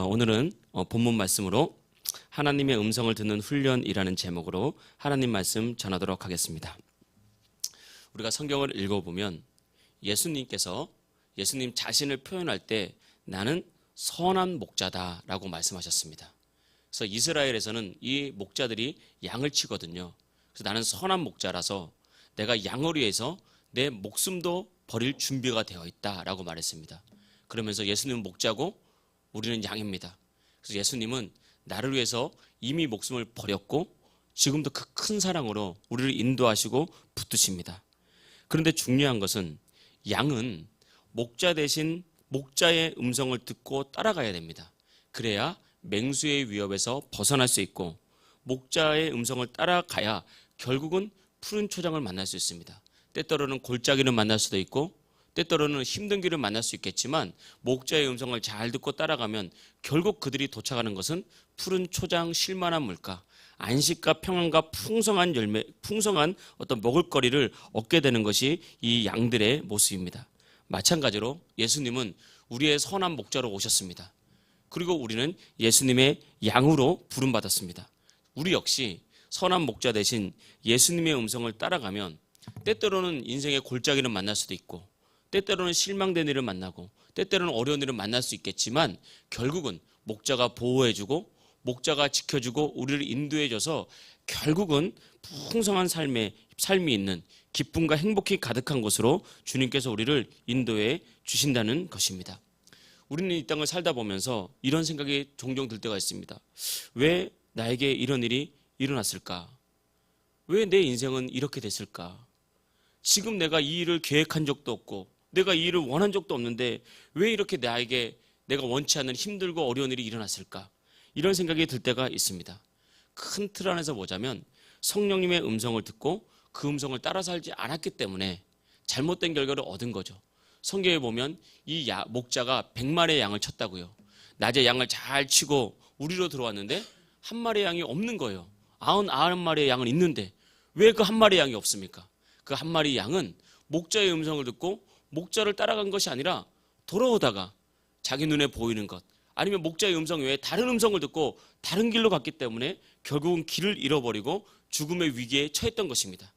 오늘은 본문 말씀으로 하나님의 음성을 듣는 훈련이라는 제목으로 하나님 말씀 전하도록 하겠습니다. 우리가 성경을 읽어보면 예수님 자신을 표현할 때 나는 선한 목자다라고 말씀하셨습니다. 그래서 이스라엘에서는 이 목자들이 양을 치거든요. 그래서 나는 선한 목자라서 내가 양을 위해서 내 목숨도 버릴 준비가 되어 있다라고 말했습니다. 그러면서 예수님은 목자고 우리는 양입니다. 그래서 예수님은 나를 위해서 이미 목숨을 버렸고 지금도 그 큰 사랑으로 우리를 인도하시고 붙드십니다. 그런데 중요한 것은 양은 목자 대신 목자의 음성을 듣고 따라가야 됩니다. 그래야 맹수의 위협에서 벗어날 수 있고 목자의 음성을 따라가야 결국은 푸른 초장을 만날 수 있습니다. 때때로는 골짜기를 만날 수도 있고 때때로는 힘든 길을 만날 수 있겠지만 목자의 음성을 잘 듣고 따라가면 결국 그들이 도착하는 것은 푸른 초장, 쉴만한 물가, 안식과 평안과 풍성한 열매, 풍성한 어떤 먹을거리를 얻게 되는 것이 이 양들의 모습입니다. 마찬가지로 예수님은 우리의 선한 목자로 오셨습니다. 그리고 우리는 예수님의 양으로 부름받았습니다. 우리 역시 선한 목자 대신 예수님의 음성을 따라가면 때때로는 인생의 골짜기를 만날 수도 있고 때때로는 실망된 일을 만나고 때때로는 어려운 일을 만날 수 있겠지만 결국은 목자가 보호해주고 목자가 지켜주고 우리를 인도해줘서 결국은 풍성한 삶이 있는 기쁨과 행복이 가득한 곳으로 주님께서 우리를 인도해 주신다는 것입니다. 우리는 이 땅을 살다 보면서 이런 생각이 종종 들 때가 있습니다. 왜 나에게 이런 일이 일어났을까? 왜 내 인생은 이렇게 됐을까? 지금 내가 이 일을 계획한 적도 없고 내가 이 일을 원한 적도 없는데 왜 이렇게 나에게 내가 원치 않는 힘들고 어려운 일이 일어났을까? 이런 생각이 들 때가 있습니다. 큰 틀 안에서 보자면 성령님의 음성을 듣고 그 음성을 따라 살지 않았기 때문에 잘못된 결과를 얻은 거죠. 성경에 보면 이 목자가 100마리의 양을 쳤다고요. 낮에 양을 잘 치고 우리로 들어왔는데 한 마리의 양이 없는 거예요. 99마리의 양은 있는데 왜 그 한 마리의 양이 없습니까? 그 한 마리의 양은 목자의 음성을 듣고 목자를 따라간 것이 아니라 돌아오다가 자기 눈에 보이는 것 아니면 목자의 음성 외에 다른 음성을 듣고 다른 길로 갔기 때문에 결국은 길을 잃어버리고 죽음의 위기에 처했던 것입니다.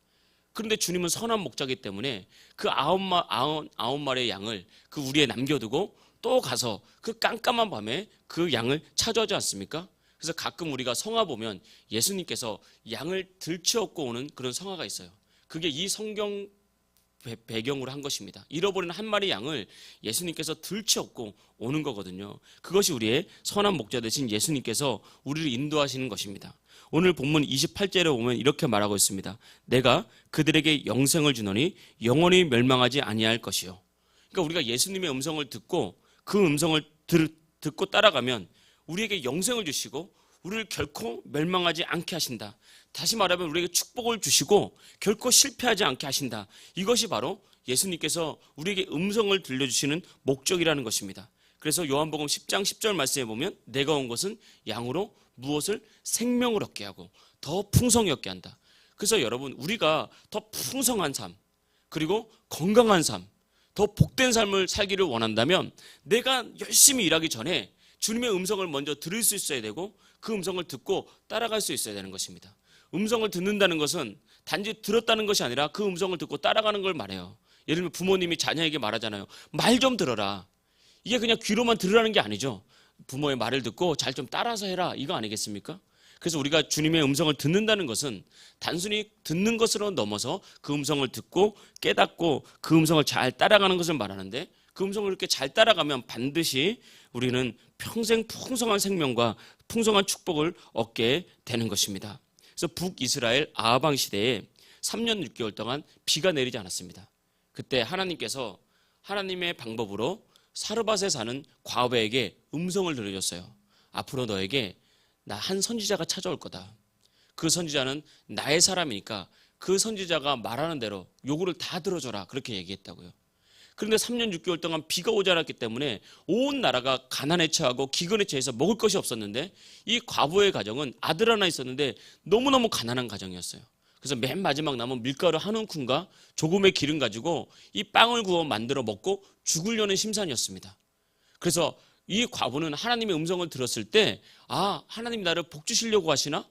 그런데 주님은 선한 목자이기 때문에 그 99마리의 양을 그 우리에 남겨두고 또 가서 그 깜깜한 밤에 그 양을 찾아오지 않습니까? 그래서 가끔 우리가 성화 보면 예수님께서 양을 들치업고 오는 그런 성화가 있어요. 그게 이 성경 배경으로 한 것입니다. 잃어버린 한 마리 양을 예수님께서 들치업고 오는 거거든요. 그것이 우리의 선한 목자 되신 예수님께서 우리를 인도하시는 것입니다. 오늘 본문 28절에 보면 이렇게 말하고 있습니다. 내가 그들에게 영생을 주노니 영원히 멸망하지 아니할 것이요. 그러니까 우리가 예수님의 음성을 듣고 그 음성을 듣고 따라가면 우리에게 영생을 주시고 우리를 결코 멸망하지 않게 하신다. 다시 말하면 우리에게 축복을 주시고 결코 실패하지 않게 하신다. 이것이 바로 예수님께서 우리에게 음성을 들려주시는 목적이라는 것입니다. 그래서 요한복음 10장 10절 말씀에 보면 내가 온 것은 양으로 무엇을 생명을 얻게 하고 더 풍성히 얻게 한다. 그래서 여러분 우리가 더 풍성한 삶 그리고 건강한 삶 더 복된 삶을 살기를 원한다면 내가 열심히 일하기 전에 주님의 음성을 먼저 들을 수 있어야 되고 그 음성을 듣고 따라갈 수 있어야 되는 것입니다. 음성을 듣는다는 것은 단지 들었다는 것이 아니라 그 음성을 듣고 따라가는 걸 말해요. 예를 들면 부모님이 자녀에게 말하잖아요. 말 좀 들어라. 이게 그냥 귀로만 들으라는 게 아니죠. 부모의 말을 듣고 잘 좀 따라서 해라. 이거 아니겠습니까? 그래서 우리가 주님의 음성을 듣는다는 것은 단순히 듣는 것으로 넘어서 그 음성을 듣고 깨닫고 그 음성을 잘 따라가는 것을 말하는데 그 음성을 이렇게 잘 따라가면 반드시 우리는 평생 풍성한 생명과 풍성한 축복을 얻게 되는 것입니다. 그래서 북이스라엘 아하방 시대에 3년 6개월 동안 비가 내리지 않았습니다. 그때 하나님께서 하나님의 방법으로 사르밧에 사는 과부에게 음성을 들려줬어요. 앞으로 너에게 나 한 선지자가 찾아올 거다. 그 선지자는 나의 사람이니까 그 선지자가 말하는 대로 요구를 다 들어줘라. 그렇게 얘기했다고요. 그런데 3년 6개월 동안 비가 오지 않았기 때문에 온 나라가 가난에 처하고 기근에 처해서 먹을 것이 없었는데 이 과부의 가정은 아들 하나 있었는데 너무너무 가난한 가정이었어요. 그래서 맨 마지막 남은 밀가루 한 움큼과 조금의 기름 가지고 이 빵을 구워 만들어 먹고 죽으려는 심산이었습니다. 그래서 이 과부는 하나님의 음성을 들었을 때, 아, 하나님 나를 복 주시려고 하시나?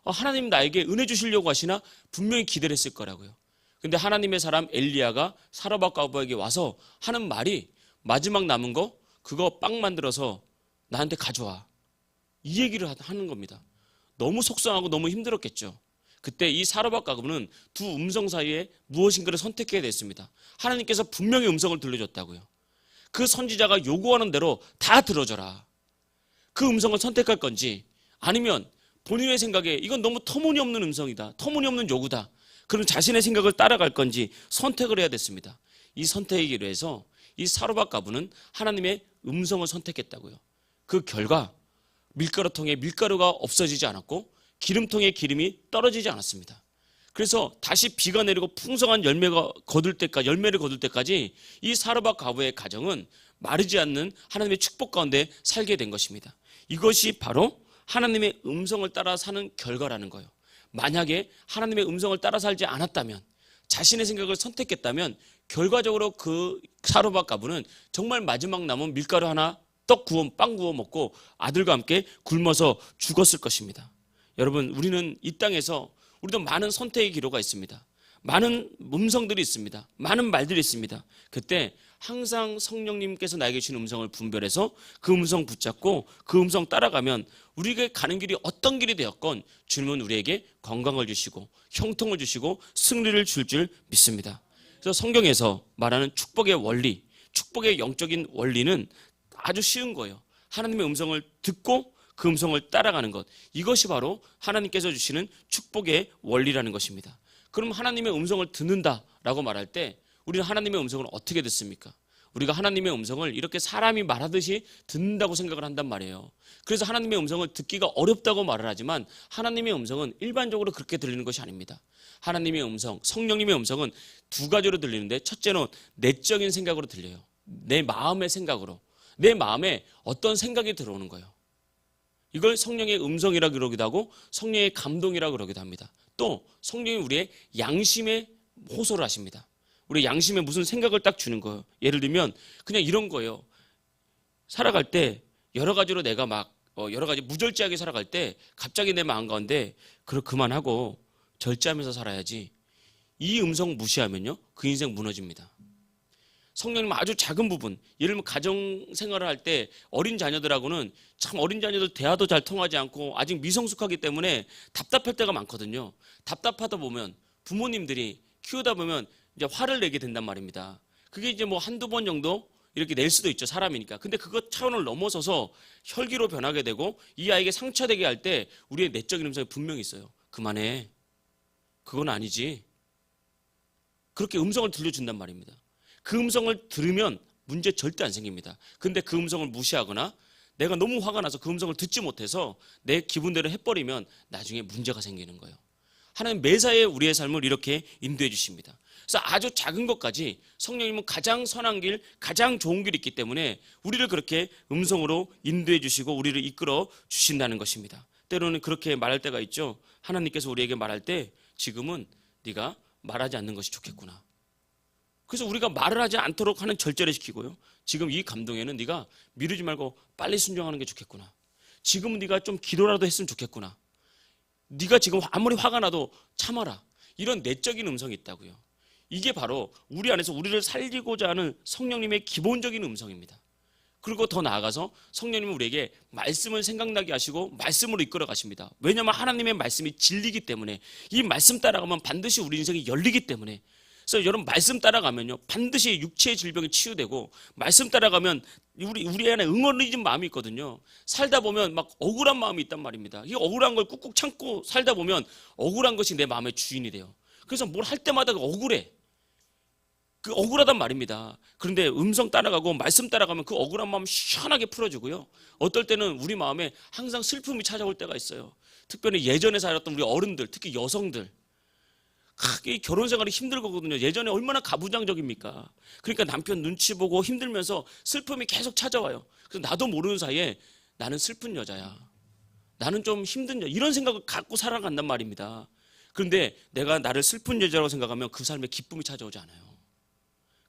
하나님 나에게 은혜 주시려고 하시나? 분명히 기대를 했을 거라고요. 근데 하나님의 사람 엘리야가 사르밧 과부에게 와서 하는 말이 마지막 남은 거 그거 빵 만들어서 나한테 가져와. 이 얘기를 하는 겁니다. 너무 속상하고 너무 힘들었겠죠. 그때 이 사르밧 과부는 두 음성 사이에 무엇인가를 선택해야 됐습니다. 하나님께서 분명히 음성을 들려줬다고요. 그 선지자가 요구하는 대로 다 들어줘라. 그 음성을 선택할 건지 아니면 본인의 생각에 이건 너무 터무니없는 음성이다. 터무니없는 요구다. 그럼 자신의 생각을 따라갈 건지 선택을 해야 됐습니다. 이 선택에 의해서 이 사르밧 과부는 하나님의 음성을 선택했다고요. 그 결과 밀가루통에 밀가루가 없어지지 않았고 기름통에 기름이 떨어지지 않았습니다. 그래서 다시 비가 내리고 풍성한 열매를 거둘 때까지 이 사르밧 과부의 가정은 마르지 않는 하나님의 축복 가운데 살게 된 것입니다. 이것이 바로 하나님의 음성을 따라 사는 결과라는 거예요. 만약에 하나님의 음성을 따라 살지 않았다면, 자신의 생각을 선택했다면 결과적으로 그 사르밧 과부는 정말 마지막 남은 밀가루 하나, 빵 구워 먹고 아들과 함께 굶어서 죽었을 것입니다. 여러분, 우리는 이 땅에서 우리도 많은 선택의 기로가 있습니다. 많은 음성들이 있습니다. 많은 말들이 있습니다. 그때 항상 성령님께서 나에게 주신 음성을 분별해서 그 음성 붙잡고 그 음성 따라가면 우리에게 가는 길이 어떤 길이 되었건 주님은 우리에게 건강을 주시고 형통을 주시고 승리를 줄 믿습니다. 그래서 성경에서 말하는 축복의 원리, 축복의 영적인 원리는 아주 쉬운 거예요. 하나님의 음성을 듣고 그 음성을 따라가는 것, 이것이 바로 하나님께서 주시는 축복의 원리라는 것입니다. 그럼 하나님의 음성을 듣는다라고 말할 때 우리는 하나님의 음성을 어떻게 듣습니까? 우리가 하나님의 음성을 이렇게 사람이 말하듯이 듣는다고 생각을 한단 말이에요. 그래서 하나님의 음성을 듣기가 어렵다고 말을 하지만 하나님의 음성은 일반적으로 그렇게 들리는 것이 아닙니다. 하나님의 음성, 성령님의 음성은 두 가지로 들리는데, 첫째는 내적인 생각으로 들려요. 내 마음의 생각으로, 내 마음에 어떤 생각이 들어오는 거예요. 이걸 성령의 음성이라고 그러기도 하고 성령의 감동이라고 그러기도 합니다. 또 성령이 우리의 양심에 호소를 하십니다. 우리 양심에 무슨 생각을 딱 주는 거예요. 예를 들면 그냥 이런 거예요. 살아갈 때 여러 가지로 내가 막 여러 가지 무절제하게 살아갈 때 갑자기 내 마음 가운데 그만하고 절제하면서 살아야지, 이 음성 무시하면요 그 인생 무너집니다. 성령님 아주 작은 부분, 예를 들면 가정생활을 할 때 어린 자녀들하고는 참 어린 자녀들 대화도 잘 통하지 않고 아직 미성숙하기 때문에 답답할 때가 많거든요. 답답하다 보면 부모님들이 키우다 보면 이제 화를 내게 된단 말입니다. 그게 이제 뭐 한두 번 정도 이렇게 낼 수도 있죠, 사람이니까. 근데 그것 차원을 넘어서서 혈기로 변하게 되고 이 아이에게 상처되게 할 때 우리의 내적인 음성이 분명히 있어요. 그만해. 그건 아니지. 그렇게 음성을 들려준단 말입니다. 그 음성을 들으면 문제 절대 안 생깁니다. 근데 그 음성을 무시하거나 내가 너무 화가 나서 그 음성을 듣지 못해서 내 기분대로 해버리면 나중에 문제가 생기는 거예요. 하나님 매사에 우리의 삶을 이렇게 인도해 주십니다. 그래서 아주 작은 것까지 성령님은 가장 선한 길, 가장 좋은 길이 있기 때문에 우리를 그렇게 음성으로 인도해 주시고 우리를 이끌어 주신다는 것입니다. 때로는 그렇게 말할 때가 있죠. 하나님께서 우리에게 말할 때 지금은 네가 말하지 않는 것이 좋겠구나. 그래서 우리가 말을 하지 않도록 하는 절제를 시키고요. 지금 이 감동에는 네가 미루지 말고 빨리 순종하는 게 좋겠구나. 지금은 네가 좀 기도라도 했으면 좋겠구나. 네가 지금 아무리 화가 나도 참아라. 이런 내적인 음성이 있다고요. 이게 바로 우리 안에서 우리를 살리고자 하는 성령님의 기본적인 음성입니다. 그리고 더 나아가서 성령님은 우리에게 말씀을 생각나게 하시고 말씀으로 이끌어 가십니다. 왜냐하면 하나님의 말씀이 진리이기 때문에, 이 말씀 따라가면 반드시 우리 인생이 열리기 때문에. 그래서 여러분, 말씀 따라가면요 반드시 육체의 질병이 치유되고, 말씀 따라가면 우리 안에 응어리진 마음이 있거든요. 살다 보면 막 억울한 마음이 있단 말입니다. 이 억울한 걸 꾹꾹 참고 살다 보면 억울한 것이 내 마음의 주인이 돼요. 그래서 뭘 할 때마다 억울해. 그 억울하단 말입니다. 그런데 음성 따라가고 말씀 따라가면 그 억울한 마음 시원하게 풀어주고요. 어떨 때는 우리 마음에 항상 슬픔이 찾아올 때가 있어요. 특별히 예전에 살았던 우리 어른들, 특히 여성들, 이 결혼 생활이 힘들거든요. 예전에 얼마나 가부장적입니까? 그러니까 남편 눈치 보고 힘들면서 슬픔이 계속 찾아와요. 그래서 나도 모르는 사이에 나는 슬픈 여자야, 나는 좀 힘든 여자, 이런 생각을 갖고 살아간단 말입니다. 그런데 내가 나를 슬픈 여자라고 생각하면 그 삶에 기쁨이 찾아오지 않아요.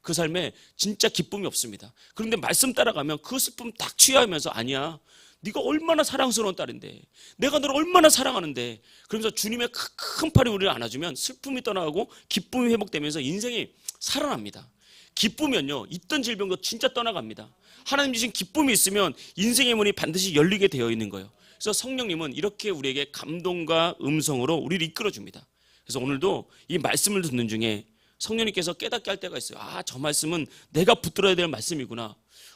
그 삶에 진짜 기쁨이 없습니다. 그런데 말씀 따라가면 그 슬픔 딱 취하면서 아니야, 네가 얼마나 사랑스러운 딸인데, 내가 너를 얼마나 사랑하는데, 그러면서 주님의 큰 팔이 우리를 안아주면 슬픔이 떠나가고 기쁨이 회복되면서 인생이 살아납니다. 기쁘면요, 있던 질병도 진짜 떠나갑니다. 하나님 주신 기쁨이 있으면 인생의 문이 반드시 열리게 되어 있는 거예요. 그래서 성령님은 이렇게 우리에게 감동과 음성으로 우리를 이끌어줍니다. 그래서 오늘도 이 말씀을 듣는 중에 성령님께서 깨닫게 할 때가 있어요. 아, 저 말씀은 내가 붙들어야 될 말씀이구나.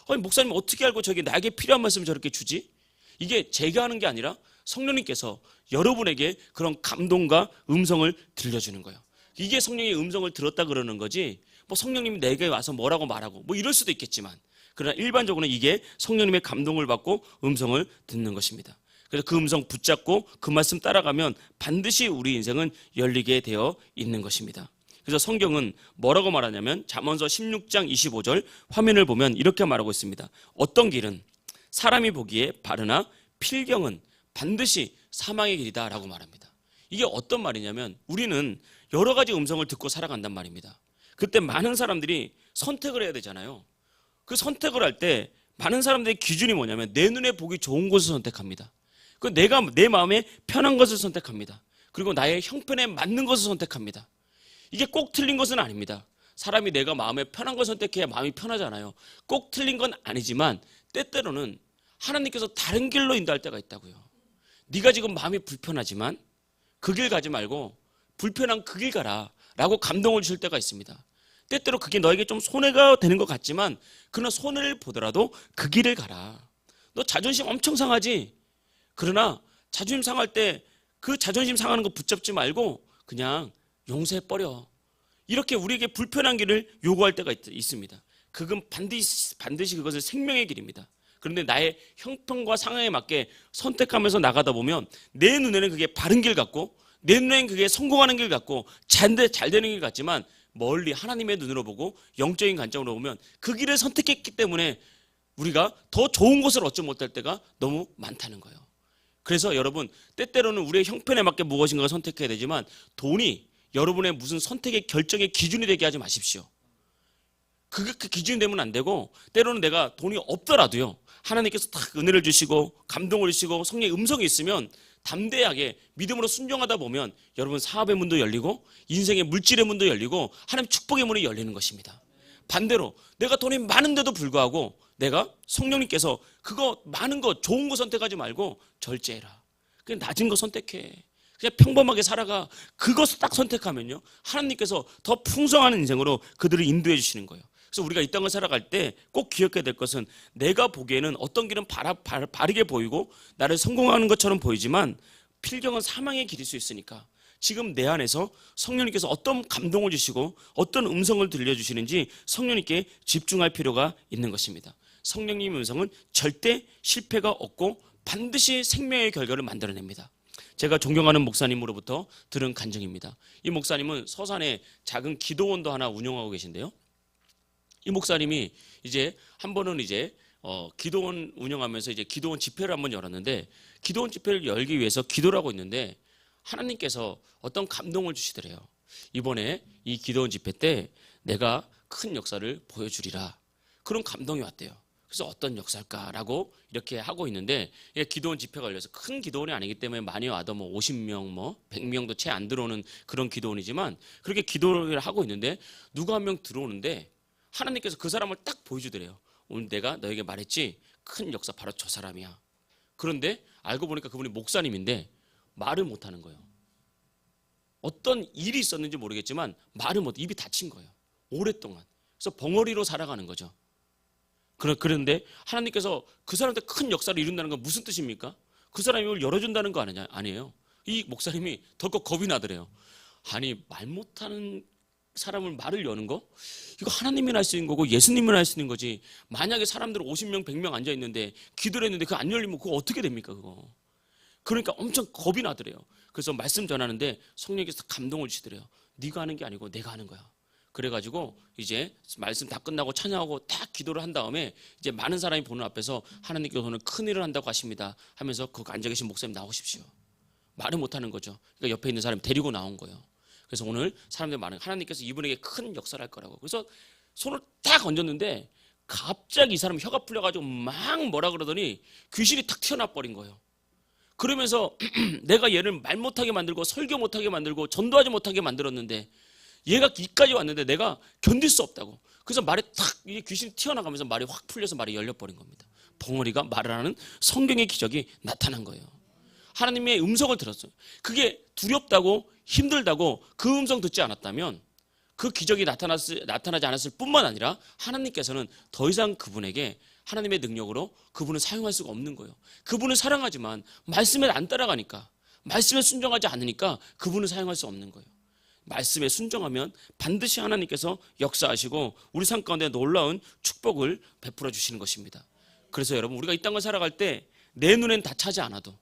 아니, 목사님 어떻게 알고 저게 나에게 필요한 말씀을 저렇게 주지? 이게 제가 하는 게 아니라 성령님께서 여러분에게 그런 감동과 음성을 들려주는 거예요. 이게 성령의 음성을 들었다 그러는 거지, 뭐 성령님이 내게 와서 뭐라고 말하고 뭐 이럴 수도 있겠지만, 그러나 일반적으로는 이게 성령님의 감동을 받고 음성을 듣는 것입니다. 그래서 그 음성 붙잡고 그 말씀 따라가면 반드시 우리 인생은 열리게 되어 있는 것입니다. 그래서 성경은 뭐라고 말하냐면 잠언서 16장 25절 화면을 보면 이렇게 말하고 있습니다. 어떤 길은 사람이 보기에 바르나 필경은 반드시 사망의 길이다 라고 말합니다. 이게 어떤 말이냐면 우리는 여러 가지 음성을 듣고 살아간단 말입니다. 그때 많은 사람들이 선택을 해야 되잖아요. 그 선택을 할 때 많은 사람들의 기준이 뭐냐면 내 눈에 보기 좋은 것을 선택합니다. 내가 내 마음에 편한 것을 선택합니다. 그리고 나의 형편에 맞는 것을 선택합니다. 이게 꼭 틀린 것은 아닙니다. 사람이 내가 마음에 편한 걸 선택해야 마음이 편하잖아요. 꼭 틀린 건 아니지만 때때로는 하나님께서 다른 길로 인도할 때가 있다고요. 네가 지금 마음이 불편하지만 그 길 가지 말고 불편한 그 길 가라 라고 감동을 주실 때가 있습니다. 때때로 그게 너에게 좀 손해가 되는 것 같지만 그러나 손해를 보더라도 그 길을 가라. 너 자존심 엄청 상하지? 그러나 자존심 상할 때 그 자존심 상하는 거 붙잡지 말고 그냥 용서해버려. 이렇게 우리에게 불편한 길을 요구할 때가 있습니다. 그건 반드시 그것을 생명의 길입니다. 그런데 나의 형편과 상황에 맞게 선택하면서 나가다 보면 내 눈에는 그게 바른 길 같고 내 눈에는 그게 성공하는 길 같고 잘 되는 길 같지만 멀리 하나님의 눈으로 보고 영적인 관점으로 보면 그 길을 선택했기 때문에 우리가 더 좋은 것을 얻지 못할 때가 너무 많다는 거예요. 그래서 여러분 때때로는 우리의 형편에 맞게 무엇인가를 선택해야 되지만 돈이 여러분의 무슨 선택의 결정의 기준이 되게 하지 마십시오. 그 기준이 되면 안 되고 때로는 내가 돈이 없더라도요 하나님께서 딱 은혜를 주시고 감동을 주시고 성령의 음성이 있으면 담대하게 믿음으로 순종하다 보면 여러분 사업의 문도 열리고 인생의 물질의 문도 열리고 하나님 축복의 문이 열리는 것입니다. 반대로 내가 돈이 많은데도 불구하고 내가 성령님께서 그거 많은 거 좋은 거 선택하지 말고 절제해라. 그냥 낮은 거 선택해. 그냥 평범하게 살아가. 그것을 딱 선택하면요 하나님께서 더 풍성한 인생으로 그들을 인도해 주시는 거예요. 그래서 우리가 이 땅을 살아갈 때 꼭 기억해야 될 것은 내가 보기에는 어떤 길은 바르게 보이고 나를 성공하는 것처럼 보이지만 필경은 사망의 길일 수 있으니까 지금 내 안에서 성령님께서 어떤 감동을 주시고 어떤 음성을 들려주시는지 성령님께 집중할 필요가 있는 것입니다. 성령님의 음성은 절대 실패가 없고 반드시 생명의 결과를 만들어냅니다. 제가 존경하는 목사님으로부터 들은 간증입니다. 이 목사님은 서산에 작은 기도원도 하나 운영하고 계신데요. 이 목사님이 이제 한 번은 기도원 운영하면서 이제 기도원 집회를 한번 열었는데 기도원 집회를 열기 위해서 기도를 하고 있는데 하나님께서 어떤 감동을 주시더래요. 이번에 이 기도원 집회 때 내가 큰 역사를 보여주리라. 그런 감동이 왔대요. 그래서 어떤 역사일까라고 이렇게 하고 있는데 기도원 집회가 열려서 큰 기도원이 아니기 때문에 많이 와도 50명, 100명도 채 안 들어오는 그런 기도원이지만 그렇게 기도를 하고 있는데 누가 한 명 들어오는데 하나님께서 그 사람을 딱 보여주더래요. 오늘 내가 너에게 말했지? 큰 역사 바로 저 사람이야. 그런데 알고 보니까 그분이 목사님인데 말을 못하는 거예요. 어떤 일이 있었는지 모르겠지만 말을 못해. 입이 다친 거예요. 오랫동안. 그래서 벙어리로 살아가는 거죠. 그런데 하나님께서 그 사람한테 큰 역사를 이룬다는 건 무슨 뜻입니까? 그 사람이 이걸 열어준다는 거 아니에요. 이 목사님이 덜컥 겁이 나더래요. 아니 말 못하는 사람을 말을 여는 거? 이거 하나님이 할 수 있는 거고 예수님이 할 수 있는 거지. 만약에 사람들 50명 100명 앉아있는데 기도를 했는데 그거 안 열리면 그거 어떻게 됩니까 그거? 그러니까 엄청 겁이 나더래요. 그래서 말씀 전하는데 성령께서 감동을 주시더래요. 네가 하는 게 아니고 내가 하는 거야. 그래가지고 이제 말씀 다 끝나고 찬양하고 딱 기도를 한 다음에 이제 많은 사람이 보는 앞에서 하나님께서 오늘 큰일을 한다고 하십니다 하면서 거기 앉아 계신 목사님 나오십시오. 말을 못하는 거죠. 그러니까 옆에 있는 사람이 데리고 나온 거예요. 그래서 오늘 사람들 많은 하나님께서 이분에게 큰 역사를 할 거라고. 그래서 손을 딱 얹었는데 갑자기 이 사람 혀가 풀려가지고 막 뭐라 그러더니 귀신이 탁 튀어나와 버린 거예요. 그러면서 내가 얘를 말 못하게 만들고 설교 못하게 만들고 전도하지 못하게 만들었는데 얘가 이까지 왔는데 내가 견딜 수 없다고. 그래서 말이 탁 귀신이 튀어나가면서 말이 확 풀려서 말이 열려버린 겁니다. 벙어리가 말을 하는 성경의 기적이 나타난 거예요. 하나님의 음성을 들었어요. 그게 두렵다고 힘들다고 그 음성 듣지 않았다면 그 기적이 나타나지 않았을 뿐만 아니라 하나님께서는 더 이상 그분에게 하나님의 능력으로 그분을 사용할 수가 없는 거예요. 그분을 사랑하지만 말씀에 안 따라가니까, 말씀에 순종하지 않으니까 그분을 사용할 수 없는 거예요. 말씀에 순종하면 반드시 하나님께서 역사하시고 우리 삶 가운데 놀라운 축복을 베풀어 주시는 것입니다. 그래서 여러분, 우리가 이 땅을 살아갈 때 내 눈엔 다 차지 않아도,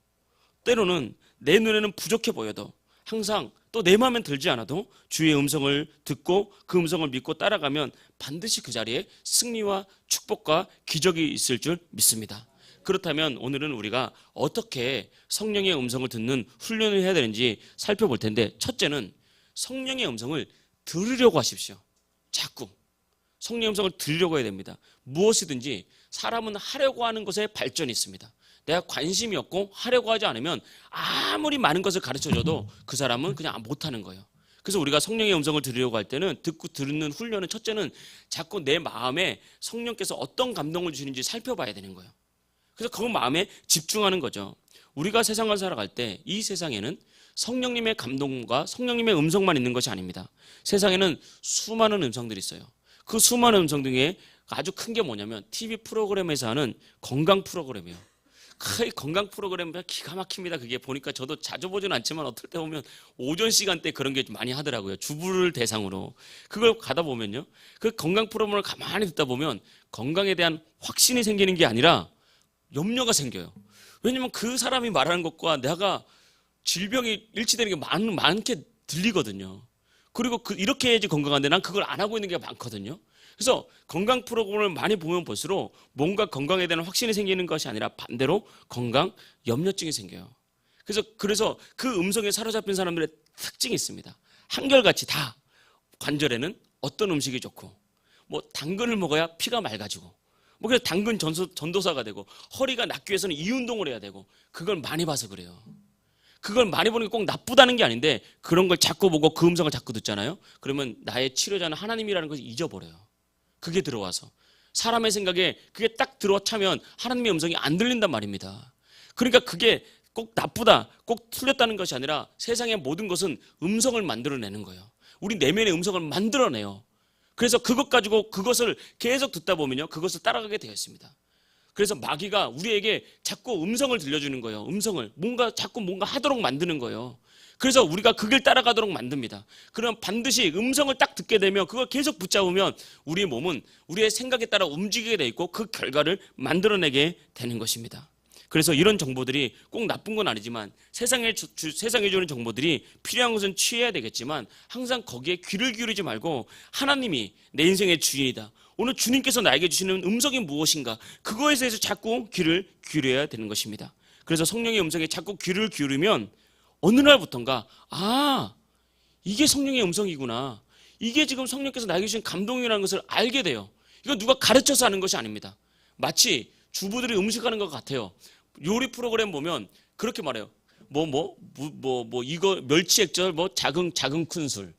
때로는 내 눈에는 부족해 보여도, 항상 또 내 마음엔 들지 않아도 주의 음성을 듣고 그 음성을 믿고 따라가면 반드시 그 자리에 승리와 축복과 기적이 있을 줄 믿습니다. 그렇다면 오늘은 우리가 어떻게 성령의 음성을 듣는 훈련을 해야 되는지 살펴볼 텐데, 첫째는 성령의 음성을 들으려고 하십시오. 자꾸 성령의 음성을 들으려고 해야 됩니다. 무엇이든지 사람은 하려고 하는 것에 발전이 있습니다. 내가 관심이 없고 하려고 하지 않으면 아무리 많은 것을 가르쳐줘도 그 사람은 그냥 못하는 거예요. 그래서 우리가 성령의 음성을 들으려고 할 때는, 듣고 들는 훈련은 첫째는 자꾸 내 마음에 성령께서 어떤 감동을 주시는지 살펴봐야 되는 거예요. 그래서 그 마음에 집중하는 거죠. 우리가 세상을 살아갈 때 이 세상에는 성령님의 감동과 성령님의 음성만 있는 것이 아닙니다. 세상에는 수많은 음성들이 있어요. 그 수많은 음성 중에 아주 큰 게 뭐냐면 TV 프로그램에서 하는 건강 프로그램이에요. 그 건강 프로그램 기가 막힙니다. 그게 보니까 저도 자주 보지는 않지만 어떨 때 보면 오전 시간대 그런 게 많이 하더라고요. 주부를 대상으로. 그걸 가다 보면요, 그 건강 프로그램을 가만히 듣다 보면 건강에 대한 확신이 생기는 게 아니라 염려가 생겨요. 왜냐면 그 사람이 말하는 것과 내가 질병이 일치되는 게 많게 들리거든요. 그리고 이렇게 해야지 건강한데 난 그걸 안 하고 있는 게 많거든요. 그래서 건강 프로그램을 많이 보면 볼수록 뭔가 건강에 대한 확신이 생기는 것이 아니라 반대로 건강 염려증이 생겨요. 그래서 그 음성에 사로잡힌 사람들의 특징이 있습니다. 한결같이 다 관절에는 어떤 음식이 좋고, 뭐 당근을 먹어야 피가 맑아지고, 뭐 그래서 당근 전도사가 되고, 허리가 낫기 위해서는 이 운동을 해야 되고, 그걸 많이 봐서 그래요. 그걸 많이 보는 게 꼭 나쁘다는 게 아닌데 그런 걸 자꾸 보고 그 음성을 자꾸 듣잖아요. 그러면 나의 치료자는 하나님이라는 것을 잊어버려요. 그게 들어와서 사람의 생각에 그게 딱 들어차면 하나님의 음성이 안 들린단 말입니다. 그러니까 그게 꼭 나쁘다, 꼭 틀렸다는 것이 아니라 세상의 모든 것은 음성을 만들어내는 거예요. 우리 내면의 음성을 만들어내요. 그래서 그것 가지고 그것을 계속 듣다 보면요, 그것을 따라가게 되어 있습니다. 그래서 마귀가 우리에게 자꾸 음성을 들려주는 거예요. 음성을 자꾸 뭔가 하도록 만드는 거예요. 그래서 우리가 그 길 따라가도록 만듭니다. 그럼 반드시 음성을 딱 듣게 되면 그걸 계속 붙잡으면 우리의 몸은 우리의 생각에 따라 움직이게 돼 있고 그 결과를 만들어내게 되는 것입니다. 그래서 이런 정보들이 꼭 나쁜 건 아니지만 세상에 주는 정보들이 필요한 것은 취해야 되겠지만 항상 거기에 귀를 기울이지 말고 하나님이 내 인생의 주인이다, 오늘 주님께서 나에게 주시는 음성이 무엇인가, 그거에 대해서 자꾸 귀를 기울여야 되는 것입니다. 그래서 성령의 음성에 자꾸 귀를 기울이면 어느 날부턴가 이게 성령의 음성이구나, 이게 지금 성령께서 나에게 주신 감동이라는 것을 알게 돼요. 이건 누가 가르쳐서 하는 것이 아닙니다. 마치 주부들이 음식하는 것 같아요. 요리 프로그램 보면 그렇게 말해요. 이거 멸치액젓 작은 큰술,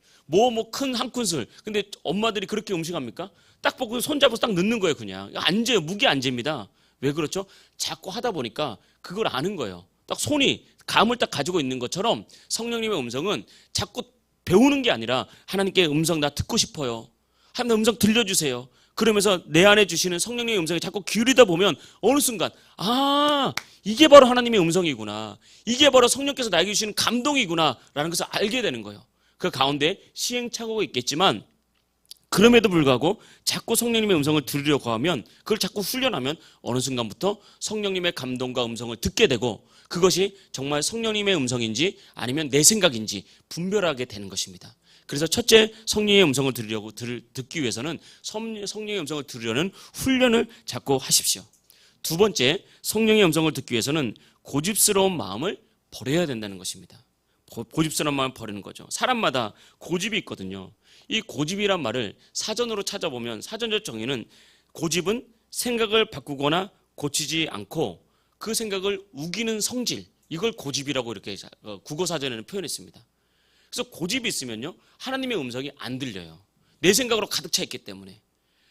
큰 한 큰술. 근데 엄마들이 그렇게 음식합니까? 딱 보고 손잡아서 딱 넣는 거예요. 그냥 안 재요. 무게 안 잽니다. 왜 그렇죠? 자꾸 하다 보니까 그걸 아는 거예요. 딱 손이 감을 딱 가지고 있는 것처럼 성령님의 음성은 자꾸 배우는 게 아니라 하나님께 음성 나 듣고 싶어요, 하나님 음성 들려주세요. 그러면서 내 안에 주시는 성령님의 음성에 자꾸 기울이다 보면 어느 순간 이게 바로 하나님의 음성이구나, 이게 바로 성령께서 나에게 주시는 감동이구나 라는 것을 알게 되는 거예요. 그 가운데 시행착오가 있겠지만 그럼에도 불구하고 자꾸 성령님의 음성을 들으려고 하면, 그걸 자꾸 훈련하면 어느 순간부터 성령님의 감동과 음성을 듣게 되고 그것이 정말 성령님의 음성인지 아니면 내 생각인지 분별하게 되는 것입니다. 그래서 첫째, 성령의 음성을 듣기 위해서는 성령의 음성을 들으려는 훈련을 자꾸 하십시오. 두 번째, 성령의 음성을 듣기 위해서는 고집스러운 마음을 버려야 된다는 것입니다. 고집스러운 마음을 버리는 거죠. 사람마다 고집이 있거든요. 이 고집이란 말을 사전으로 찾아보면 사전적 정의는 고집은 생각을 바꾸거나 고치지 않고 그 생각을 우기는 성질, 이걸 고집이라고 이렇게 국어사전에는 표현했습니다. 그래서 고집이 있으면요, 하나님의 음성이 안 들려요. 내 생각으로 가득 차 있기 때문에.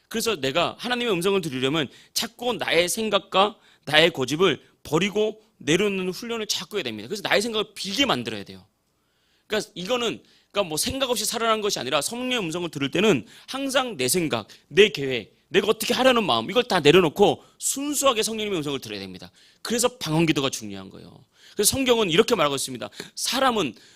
그래서 내가 하나님의 음성을 들으려면 자꾸 나의 생각과 나의 고집을 버리고 내려놓는 훈련을 자꾸 해야 됩니다. 그래서 나의 생각을 비게 만들어야 돼요. 그러니까 이거는 뭐 생각 없이 살아난 것이 아니라 성령의 음성을 들을 때는 항상 내 생각, 내 계획, 내가 어떻게 하려는 마음, 이걸 다 내려놓고 순수하게 성령님의 음성을 들어야 됩니다. 그래서 방언기도가 중요한 거예요. 그래서 성경은 이렇게 말하고 있습니다.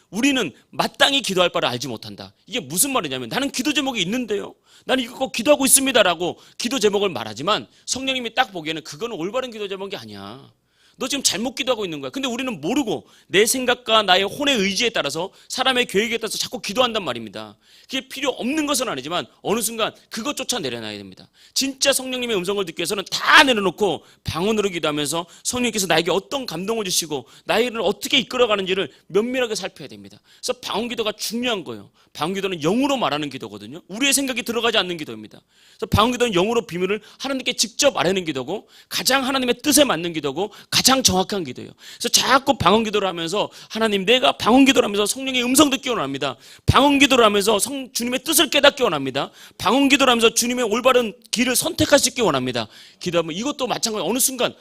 우리는 마땅히 기도할 바를 알지 못한다. 이게 무슨 말이냐면, 나는 기도 제목이 있는데요, 나는 이거 꼭 기도하고 있습니다라고 기도 제목을 말하지만 성령님이 딱 보기에는 그거는 올바른 기도 제목이 아니야. 너 지금 잘못 기도하고 있는 거야. 근데 우리는 모르고 내 생각과 나의 혼의 의지에 따라서, 사람의 계획에 따라서 자꾸 기도한단 말입니다. 그게 필요 없는 것은 아니지만 어느 순간 그것조차 내려놔야 됩니다. 진짜 성령님의 음성을 듣기 위해서는 다 내려놓고 방언으로 기도하면서 성령님께서 나에게 어떤 감동을 주시고 나를 어떻게 이끌어가는지를 면밀하게 살펴야 됩니다. 그래서 방언 기도가 중요한 거예요. 방언 기도는 영으로 말하는 기도거든요. 우리의 생각이 들어가지 않는 기도입니다. 그래서 방언 기도는 영으로 비밀을 하나님께 직접 알아내는 기도고, 가장 하나님의 뜻에 맞는 기도고, 가장 정확한 기도예요. 그래서 자꾸 방언 기도를 하면서, 하나님, 내가 방언 기도를 하면서 성령의 음성 듣기 원합니다. 방언 기도를 하면서 주님의 뜻을 깨닫기 원합니다. 방언 기도를 하면서 주님의 올바른 길을 선택할 수 있기 원합니다. 기도하면 이것도 마찬가지로 어느 순간,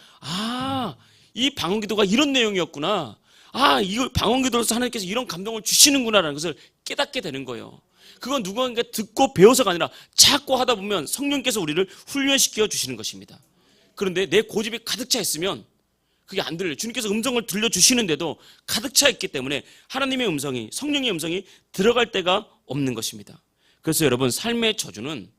이 방언 기도가 이런 내용이었구나, 이걸 방언 기도로서 하나님께서 이런 감동을 주시는구나라는 것을 깨닫게 되는 거예요. 그건 누군가 듣고 배워서가 아니라 자꾸 하다 보면 성령께서 우리를 훈련시켜 주시는 것입니다. 그런데 내 고집이 가득 차 있으면 그게 안 들려요. 주님께서 음성을 들려주시는데도 가득 차 있기 때문에 하나님의 음성이, 성령의 음성이 들어갈 데가 없는 것입니다. 그래서 여러분, 삶의 저주는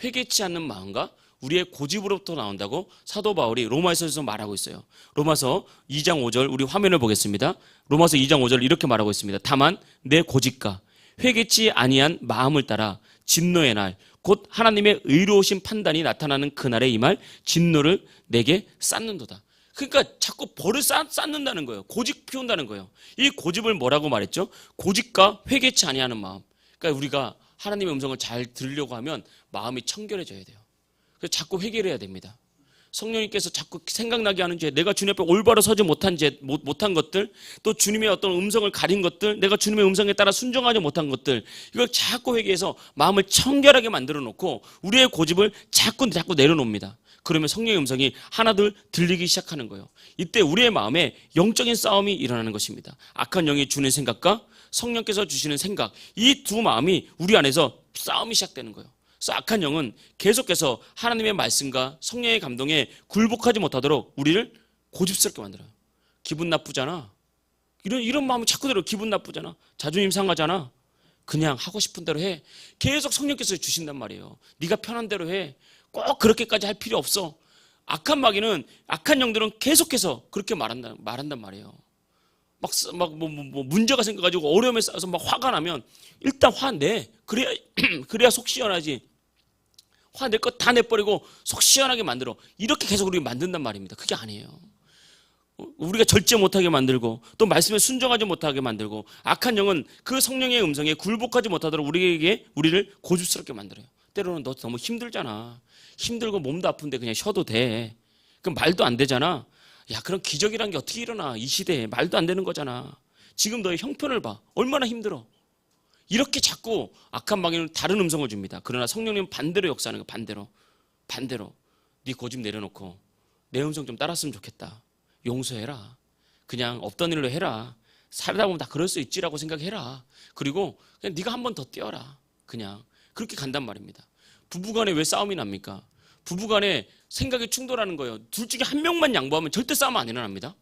회개치 않는 마음과 우리의 고집으로부터 나온다고 사도 바울이 로마서에서 말하고 있어요. 로마서 2장 5절, 우리 화면을 보겠습니다. 로마서 2장 5절 이렇게 말하고 있습니다. 다만 내 고집과 회개치 아니한 마음을 따라 진노의 날, 곧 하나님의 의로우신 판단이 나타나는 그날에 임할 진노를 내게 쌓는도다. 그러니까 자꾸 벌을 쌓는다는 거예요. 고집 피운다는 거예요. 이 고집을 뭐라고 말했죠? 고집과 회개치 아니하는 마음. 그러니까 우리가 하나님의 음성을 잘 들으려고 하면 마음이 청결해져야 돼요. 그래서 자꾸 회개를 해야 됩니다. 성령님께서 자꾸 생각나게 하는 죄, 내가 주님 앞에 올바로 서지 못한 것들, 또 주님의 어떤 음성을 가린 것들, 내가 주님의 음성에 따라 순종하지 못한 것들, 이걸 자꾸 회개해서 마음을 청결하게 만들어 놓고 우리의 고집을 자꾸 내려놓습니다. 그러면 성령의 음성이 하나둘 들리기 시작하는 거예요. 이때 우리의 마음에 영적인 싸움이 일어나는 것입니다. 악한 영이 주는 생각과 성령께서 주시는 생각, 이 두 마음이 우리 안에서 싸움이 시작되는 거예요. 그래서 악한 영은 계속해서 하나님의 말씀과 성령의 감동에 굴복하지 못하도록 우리를 고집스럽게 만들어요. 기분 나쁘잖아. 이런 마음이 자꾸 들어요. 기분 나쁘잖아. 자존심 상하잖아. 그냥 하고 싶은 대로 해. 계속 성령께서 주신단 말이에요. 네가 편한 대로 해. 꼭 그렇게까지 할 필요 없어. 악한 마귀는, 악한 영들은 계속해서 그렇게 말한단 말이에요. 문제가 생겨가지고 어려움에 쌓여서 막 화가 나면 일단 화내. 그래야 속 시원하지. 화낼 거 다 내버리고 속 시원하게 만들어. 이렇게 계속 우리가 만든단 말입니다. 그게 아니에요. 우리가 절제 못하게 만들고, 또 말씀에 순종하지 못하게 만들고, 악한 영은 그 성령의 음성에 굴복하지 못하도록 우리를 고집스럽게 만들어요. 때로는 너 너무 힘들잖아. 힘들고 몸도 아픈데 그냥 쉬어도 돼. 그럼 말도 안 되잖아. 야, 그럼 기적이란 게 어떻게 일어나? 이 시대에 말도 안 되는 거잖아. 지금 너의 형편을 봐. 얼마나 힘들어. 이렇게 자꾸 악한 마귀는 다른 음성을 줍니다. 그러나 성령님은 반대로 역사하는 거예요. 반대로. 네 고집 내려놓고 내 음성 좀 따랐으면 좋겠다. 용서해라. 그냥 없던 일로 해라. 살다 보면 다 그럴 수 있지라고 생각해라. 그리고 그냥 네가 한 번 더 뛰어라. 그냥 그렇게 간단 말입니다. 부부간에 왜 싸움이 납니까? 부부간에 생각이 충돌하는 거예요. 둘 중에 한 명만 양보하면 절대 싸움 안 일어납니다.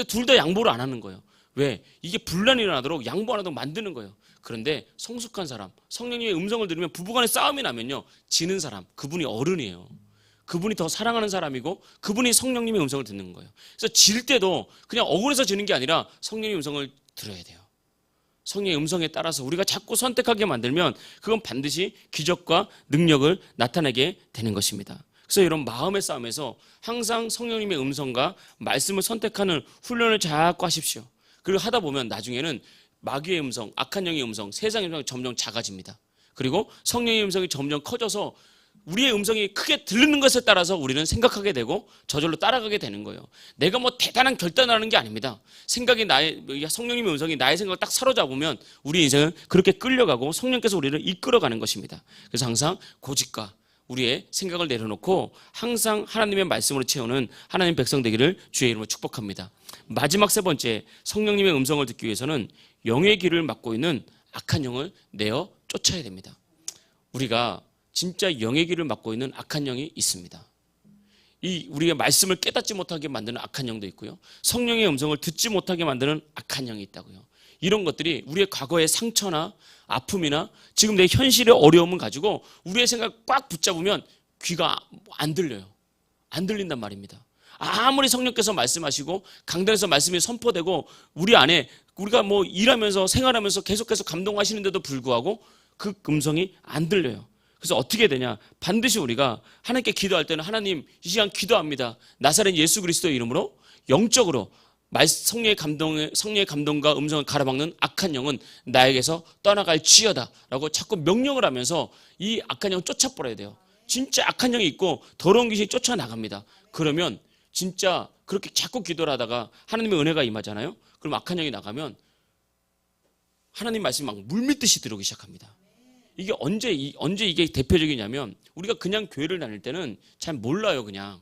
둘 다 양보를 안 하는 거예요. 왜? 이게 분란이 일어나도록 양보 안 하도록 만드는 거예요. 그런데 성숙한 사람, 성령님의 음성을 들으면 부부간에 싸움이 나면요, 지는 사람, 그분이 어른이에요. 그분이 더 사랑하는 사람이고 그분이 성령님의 음성을 듣는 거예요. 그래서 질 때도 그냥 억울해서 지는 게 아니라 성령의 음성을 들어야 돼요. 성령의 음성에 따라서 우리가 자꾸 선택하게 만들면 그건 반드시 기적과 능력을 나타내게 되는 것입니다. 그래서 이런 마음의 싸움에서 항상 성령님의 음성과 말씀을 선택하는 훈련을 자꾸 하십시오. 그리고 하다 보면 나중에는 마귀의 음성, 악한 영의 음성, 세상의 음성이 점점 작아집니다. 그리고 성령의 음성이 점점 커져서 우리의 음성이 크게 들리는 것에 따라서 우리는 생각하게 되고 저절로 따라가게 되는 거예요. 내가 뭐 대단한 결단을 하는 게 아닙니다. 생각이 성령님의 음성이 나의 생각을 딱 사로잡으면 우리 인생은 그렇게 끌려가고 성령께서 우리를 이끌어가는 것입니다. 그래서 항상 고집과 우리의 생각을 내려놓고 항상 하나님의 말씀으로 채우는 하나님 백성 되기를 주의 이름으로 축복합니다. 마지막 세 번째, 성령님의 음성을 듣기 위해서는 영의 길을 막고 있는 악한 영을 내어 쫓아야 됩니다. 우리가 진짜 영의 길을 막고 있는 악한 영이 있습니다. 우리가 말씀을 깨닫지 못하게 만드는 악한 영도 있고요. 성령의 음성을 듣지 못하게 만드는 악한 영이 있다고요. 이런 것들이 우리의 과거의 상처나 아픔이나 지금 내 현실의 어려움을 가지고 우리의 생각을 꽉 붙잡으면 귀가 안 들려요. 안 들린단 말입니다. 아무리 성령께서 말씀하시고 강단에서 말씀이 선포되고 우리 안에 우리가 뭐 일하면서 생활하면서 계속해서 감동하시는데도 불구하고 그 음성이 안 들려요. 그래서 어떻게 되냐? 반드시 우리가 하나님께 기도할 때는 하나님 이 시간 기도합니다. 나사렛 예수 그리스도의 이름으로 영적으로 성령의 감동과 음성을 가로막는 악한 영은 나에게서 떠나갈지어다 라고 자꾸 명령을 하면서 이 악한 영을 쫓아버려야 돼요. 진짜 악한 영이 있고 더러운 귀신이 쫓아나갑니다. 그러면 진짜 그렇게 자꾸 기도를 하다가 하나님의 은혜가 임하잖아요. 그럼 악한 영이 나가면 하나님 말씀이 막 물밀듯이 들어오기 시작합니다. 이게 언제 이게 대표적이냐면 우리가 그냥 교회를 다닐 때는 잘 몰라요. 그냥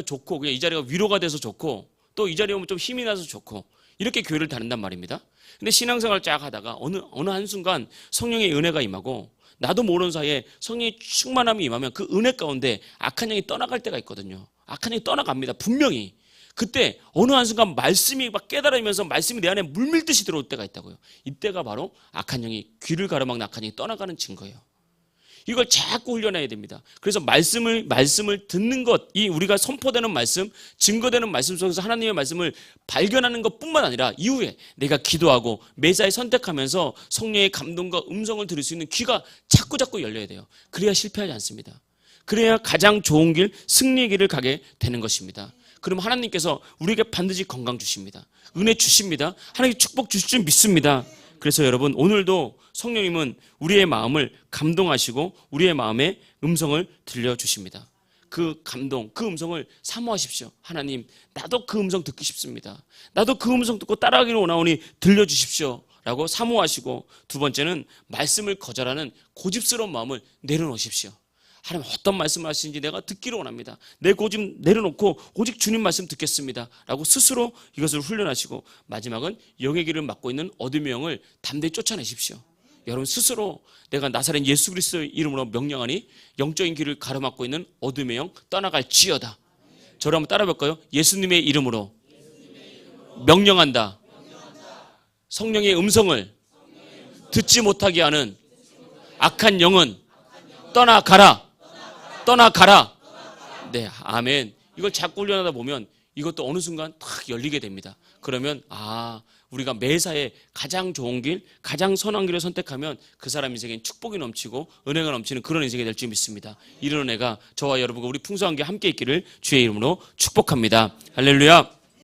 좋고 그냥 이 자리가 위로가 돼서 좋고 또 이 자리에 오면 좀 힘이 나서 좋고 이렇게 교회를 다닌단 말입니다. 근데 신앙생활 쫙 하다가 어느 한순간 성령의 은혜가 임하고 나도 모르는 사이에 성령의 충만함이 임하면 그 은혜 가운데 악한 영이 떠나갈 때가 있거든요. 악한 영이 떠나갑니다. 분명히. 그때 어느 한순간 말씀이 막 깨달으면서 말씀이 내 안에 물밀듯이 들어올 때가 있다고요. 이때가 바로 악한 영이 귀를 가로막는 악한 영이 떠나가는 증거예요. 이걸 자꾸 훈련해야 됩니다. 그래서 말씀을 듣는 것, 이 우리가 선포되는 말씀, 증거되는 말씀 속에서 하나님의 말씀을 발견하는 것뿐만 아니라 이후에 내가 기도하고 매사에 선택하면서 성령의 감동과 음성을 들을 수 있는 귀가 자꾸 열려야 돼요. 그래야 실패하지 않습니다. 그래야 가장 좋은 길, 승리의 길을 가게 되는 것입니다. 그럼 하나님께서 우리에게 반드시 건강 주십니다. 은혜 주십니다. 하나님 축복 주실 줄 믿습니다. 그래서 여러분 오늘도 성령님은 우리의 마음을 감동하시고 우리의 마음의 음성을 들려주십니다. 그 감동, 그 음성을 사모하십시오. 하나님 나도 그 음성 듣기 싶습니다. 나도 그 음성 듣고 따라가기를 원하오니 들려주십시오 라고 사모하시고, 두 번째는 말씀을 거절하는 고집스러운 마음을 내려놓으십시오. 하나님 어떤 말씀을 하시는지 내가 듣기를 원합니다. 내 고집 내려놓고 오직 주님 말씀 듣겠습니다 라고 스스로 이것을 훈련하시고, 마지막은 영의 길을 막고 있는 어둠의 영을 담대히 쫓아내십시오. 여러분 스스로 내가 나사렛 예수 그리스도의 이름으로 명령하니 영적인 길을 가로막고 있는 어둠의 영 떠나갈지어다. 저를 한번 따라 볼까요? 예수님의 이름으로 명령한다. 성령의 음성을 듣지 못하게 하는 악한 영은 떠나가라. 떠나가라. 네, 아멘. 이걸 자꾸 훈련하다 보면 이것도 어느 순간 탁 열리게 됩니다. 그러면 우리가 매사에 가장 좋은 길, 가장 선한 길을 선택하면 그 사람 인생엔 축복이 넘치고 은혜가 넘치는 그런 인생이 될 줄 믿습니다. 이런 은혜가 저와 여러분과 우리 풍성한 게 함께 있기를 주의 이름으로 축복합니다. 할렐루야.